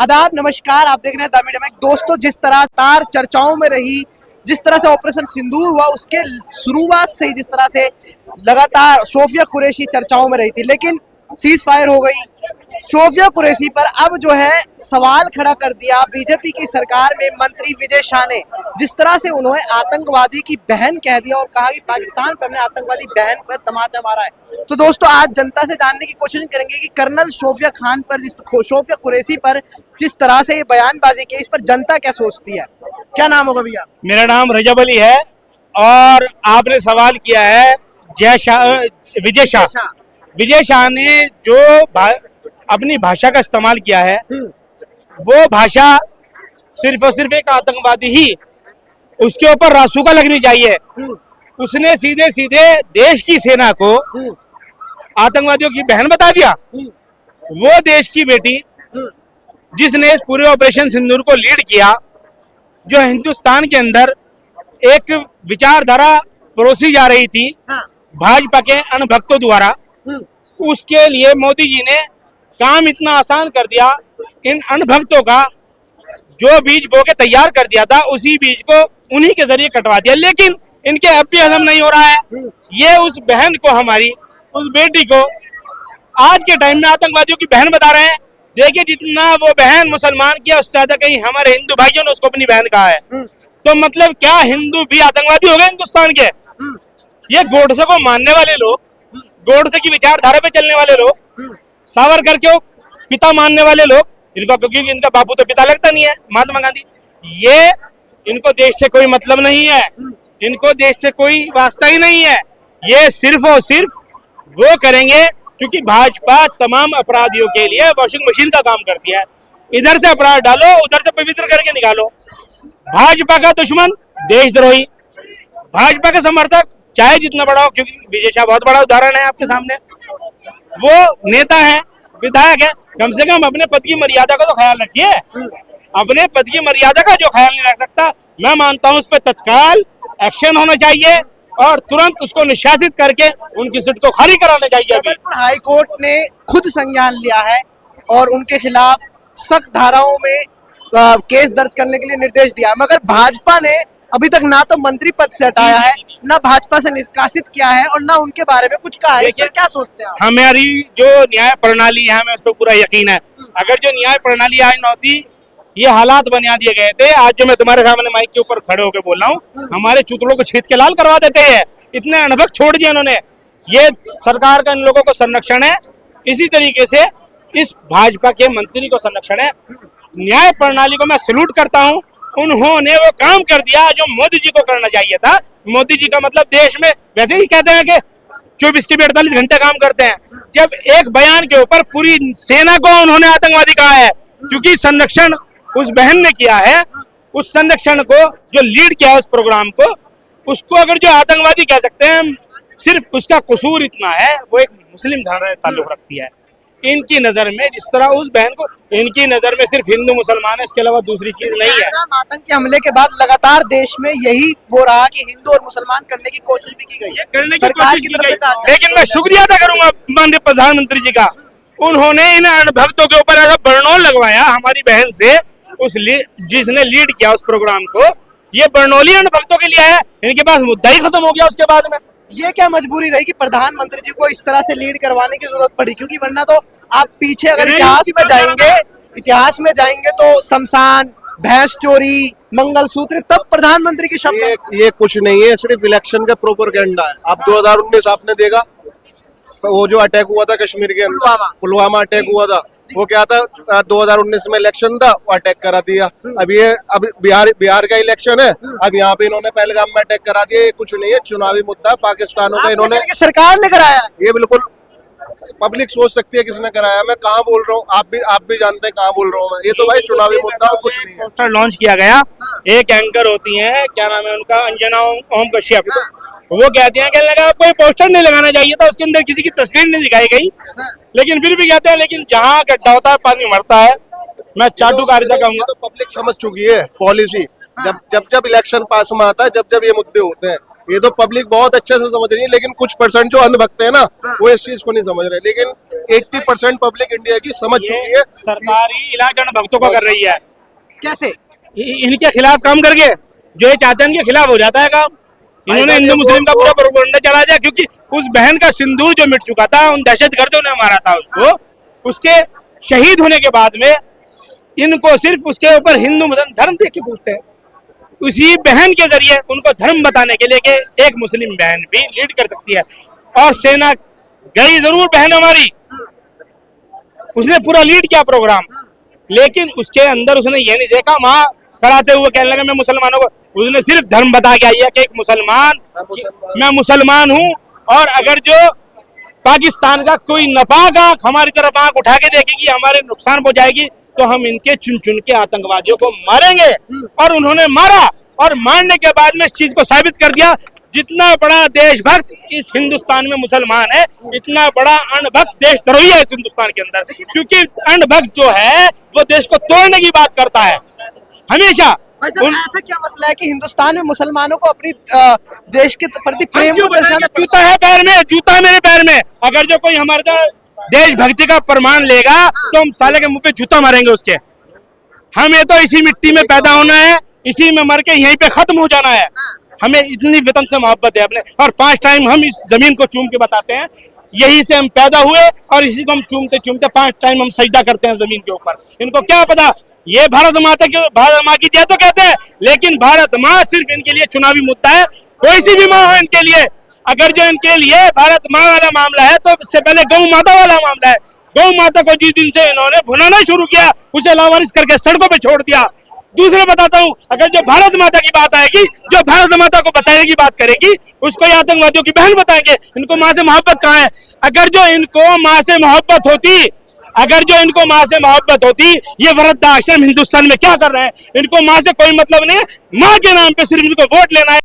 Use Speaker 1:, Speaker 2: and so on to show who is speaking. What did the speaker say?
Speaker 1: आदाब, नमस्कार। आप देख रहे हैं द मीडिया माइक। दोस्तों, जिस तरह तार चर्चाओं में रही, जिस तरह से ऑपरेशन सिंदूर हुआ, उसके शुरुआत से ही जिस तरह से लगातार सोफिया कुरैशी चर्चाओं में रही थी, लेकिन सीज फायर हो गई। सोफिया कुरैशी पर अब जो है सवाल खड़ा कर दिया बीजेपी की सरकार में मंत्री विजय शाह ने, जिस तरह से उन्होंने आतंकवादी की बहन कह दिया और कहा कि पाकिस्तान पर हमने आतंकवादी बहन पर तमाचा मारा है। तो दोस्तों, आज जनता से जानने की कोशिश करेंगे कि कर्नल सोफिया खान पर, सोफिया कुरैशी पर जिस तरह से ये बयानबाजी की, इस पर जनता क्या सोचती है। क्या नाम होगा भैया?
Speaker 2: मेरा नाम रजब अली है और आपने सवाल किया है विजय शाह। विजय शाह ने जो अपनी भाषा का इस्तेमाल किया है, वो भाषा सिर्फ और सिर्फ एक आतंकवादी ही उसके ऊपर रासुका लगनी चाहिए। उसने सीधे सीधे देश की सेना को आतंकवादियों की बहन बता दिया। वो देश की बेटी जिसने इस पूरे ऑपरेशन सिंदूर को लीड किया, जो हिंदुस्तान के अंदर एक विचारधारा परोसी जा रही थी भाजपा के अनभक्तों द्वारा, उसके लिए मोदी जी ने काम इतना आसान कर दिया। इन अनभक्तों का जो बीज बो के तैयार कर दिया था, उसी बीज को उन्हीं के जरिए कटवा दिया। लेकिन इनके अब भी हजम नहीं हो रहा है। ये उस बहन को, हमारी उस बेटी को आज के टाइम में आतंकवादियों की बहन बता रहे हैं। देखिए, जितना वो बहन मुसलमान किया, उससे ज्यादा कहीं हमारे हिंदू भाइयों ने उसको अपनी बहन कहा है। तो मतलब क्या हिंदू भी आतंकवादी हो गए हिंदुस्तान के? ये गोडसे को मानने वाले लोग, गोडसे की विचारधारा पे चलने वाले लोग, सावरकर के पिता मानने वाले लोग, इनका, क्योंकि इनका बापू तो पिता लगता नहीं है, महात्मा गांधी, ये इनको देश से कोई मतलब नहीं है, इनको देश से कोई वास्ता ही नहीं है। ये सिर्फ और सिर्फ वो करेंगे क्योंकि भाजपा तमाम अपराधियों के लिए वॉशिंग मशीन का काम करती है। इधर से अपराध डालो, उधर से पवित्र करके निकालो। भाजपा का दुश्मन देशद्रोही, भाजपा के समर्थक चाहे जितना बड़ा हो, क्योंकि विजय शाह बहुत बड़ा उदाहरण है आपके सामने। वो नेता है, विधायक है, कम से कम अपने पद की मर्यादा का तो ख्याल रखिए। अपने पद की मर्यादा का जो ख्याल नहीं रख सकता, मैं मानता हूं उस पर तत्काल एक्शन होना चाहिए और तुरंत उसको निष्कासित करके उनकी सीट को खाली कराना चाहिए।
Speaker 1: जबलपुर हाई कोर्ट ने खुद संज्ञान लिया है और उनके खिलाफ सख्त धाराओं में केस दर्ज करने के लिए निर्देश दिया, मगर भाजपा ने अभी तक ना तो मंत्री पद से हटाया है, ना भाजपा से निष्कासित किया है और ना उनके बारे में कुछ कहा है। इस पर क्या सोचते हैं?
Speaker 2: हमारी जो न्याय प्रणाली है, हमें उस पर पूरा यकीन है। अगर जो न्याय प्रणाली आज न होती, ये हालात बना दिए गए थे। आज जो मैं तुम्हारे सामने माइक के ऊपर खड़े होकर बोल रहा हूँ, हमारे चूतड़ों को छीत के लाल करवा देते हैं। इतने अनभक्त छोड़ दिए उन्होंने। ये सरकार का इन लोगों को संरक्षण है, इसी तरीके से इस भाजपा के मंत्री को संरक्षण है। न्याय प्रणाली को मैं सैल्यूट करता हूँ। उन्होंने वो काम कर दिया जो मोदी जी को करना चाहिए था। मोदी जी का मतलब देश में वैसे ही कहते हैं कि 24 के 48 घंटे काम करते हैं। जब एक बयान के ऊपर पूरी सेना को उन्होंने आतंकवादी कहा है, क्योंकि संरक्षण उस बहन ने किया है, उस संरक्षण को जो लीड किया उस प्रोग्राम को, उसको अगर जो आतंकवादी कह सकते हैं, सिर्फ उसका कसूर इतना है, वो एक मुस्लिम धारणा से ताल्लुक रखती है। इनकी नजर में जिस तरह उस बहन को, इनकी नजर में सिर्फ हिंदू मुसलमान है, इसके अलावा दूसरी चीज नहीं है।
Speaker 1: आतंकी हमले के बाद लगातार देश में यही हो रहा कि हिंदू और मुसलमान करने की कोशिश भी की गई है सरकार की तरफ से।
Speaker 2: लेकिन मैं शुक्रिया अदा करूंगा माननीय प्रधानमंत्री जी का, उन्होंने इन अनभक्तों के ऊपर ऐसा बर्नौल लगवाया हमारी बहन से, जिसने लीड किया उस प्रोग्राम को। ये बर्नौली अनभक्तों के लिए है, इनके पास मुद्दा ही खत्म हो गया उसके बाद में।
Speaker 1: ये क्या मजबूरी रही कि प्रधानमंत्री जी को इस तरह से लीड करवाने की जरूरत पड़ी? क्योंकि वरना तो आप पीछे अगर इतिहास में जाएंगे तो शमशान, भैंस चोरी, मंगलसूत्र, तब प्रधानमंत्री के शब्द।
Speaker 3: ये कुछ नहीं है, सिर्फ इलेक्शन का प्रोपेगेंडा है। अब 2019 आपने देखा तो वो जो अटैक हुआ था कश्मीर के अंदर, पुलवामा अटैक हुआ था, वो क्या था, 2019 में इलेक्शन था, वो अटैक करा दिया। अब बिहार का इलेक्शन है, अब यहाँ पे इन्होंने पहलगाम में अटैक करा दिया। ये कुछ नहीं है, चुनावी मुद्दा पाकिस्तान का। इन्होंने,
Speaker 1: सरकार ने कराया
Speaker 3: ये बिल्कुल पब्लिक सोच सकती है किसने कराया। मैं कहाँ बोल रहा हूँ, आप भी जानते हैं कहाँ बोल रहा हूँ मैं। ये तो भाई चुनावी मुद्दा और कुछ नहीं है।
Speaker 2: पोस्टर लॉन्च किया गया, एक एंकर होती है, क्या नाम है उनका, अंजना ओम कश्यप, वो कहते हैं कहने लगा कोई पोस्टर नहीं लगाना चाहिए था, उसके अंदर किसी की तस्वीर नहीं दिखाई गई, लेकिन फिर भी कहते हैं लेकिन जहाँ गड्ढा होता है पानी मरता है। मैं चाटुकारिता कहूंगा।
Speaker 3: तो पब्लिक समझ चुकी है पॉलिसी जब इलेक्शन पास में आता है, जब ये मुद्दे होते हैं, ये तो पब्लिक बहुत अच्छे से समझ रही है, लेकिन कुछ परसेंट जो अंधभक्त है ना, वो इस चीज को नहीं समझ रहे। लेकिन 80% पब्लिक इंडिया की समझ चुकी है।
Speaker 2: सरकारी इलाज भक्तों को कर रही है,
Speaker 1: कैसे?
Speaker 2: इनके खिलाफ काम करके जो ये चाहते हैं इनके खिलाफ हो जाता है काम। इन्होंने हिंदू मुस्लिम का पूरा प्रोपेगेंडा चला दिया, क्योंकि उस बहन का सिंदूर जो मिट चुका था, उन दहशतगर्दों ने मारा था उसको, उसके शहीद होने के बाद में इनको सिर्फ उसके ऊपर हिंदू मुस्लिम धर्म देख के पूछते हैं। उसी बहन के जरिए उनको धर्म बताने के लिए कि एक मुस्लिम बहन भी लीड कर सकती है। और सेना गई जरूर बहन हमारी, उसने पूरा लीड किया प्रोग्राम, लेकिन उसके अंदर उसने ये नहीं देखा, वहां कराते हुए कहने लगा मैं मुसलमानों को, उसने सिर्फ धर्म बता के आई है कि एक मैं मुसलमान हूं, और अगर जो पाकिस्तान का कोई नापाक आंख हमारी तरफ आंख उठा के देखेगी, हमारे नुकसान पहुंचाएगी, तो हम इनके चुन चुन के आतंकवादियों को मारेंगे। और उन्होंने मारा, और मारने के बाद में इस चीज को साबित कर दिया, जितना बड़ा देशभक्त इस हिंदुस्तान में मुसलमान है, इतना बड़ा अणभक्त देशद्रोही है इस हिंदुस्तान के अंदर। क्योंकि अणभक्त जो है वो देश को तोड़ने की बात करता है हमेशा।
Speaker 1: ऐसा क्या मसला है कि हिंदुस्तान में मुसलमानों को अपनी देश के प्रति प्रेम को दर्शाना?
Speaker 2: जूता है पैर में, जूता है मेरे पैर में। अगर जो कोई हमारे देशभक्ति का प्रमाण लेगा तो हम साले के मुंह पे जूता मारेंगे उसके। हमें तो इसी मिट्टी में पैदा होना है, इसी में मर के यहीं पे खत्म हो जाना है। हमें इतनी वतन से मोहब्बत है अपने, और 5 टाइम हम इस जमीन को चूम के बताते हैं, यही से हम पैदा हुए और इसी को हम चूमते चूमते 5 टाइम हम सजदा करते हैं जमीन के ऊपर। इनको क्या पता ये भारत माँ की जय तो कहते हैं, लेकिन भारत माँ सिर्फ इनके लिए चुनावी मुद्दा है। कोई सी भी माँ हो इनके लिए, अगर जो इनके लिए भारत माँ वाला मामला है, तो इससे पहले गौ माता वाला मामला है। गौ माता को जिस दिन से इन्होंने भुनाना शुरू किया, उसे लावारिस करके सड़कों पे छोड़ दिया। दूसरे बताता हूँ, अगर जो भारत माता की बात आएगी, जो भारत माता को बताने की बात करेगी, उसको ये आतंकवादियों की बहन बताएंगे। इनको माँ से मोहब्बत कहाँ है? अगर जो इनको माँ से मोहब्बत होती, अगर जो इनको माँ से मोहब्बत होती, ये वृद्धाश्रम हिंदुस्तान में क्या कर रहे हैं? इनको माँ से कोई मतलब नहीं है, माँ के नाम पे सिर्फ इनको वोट लेना है।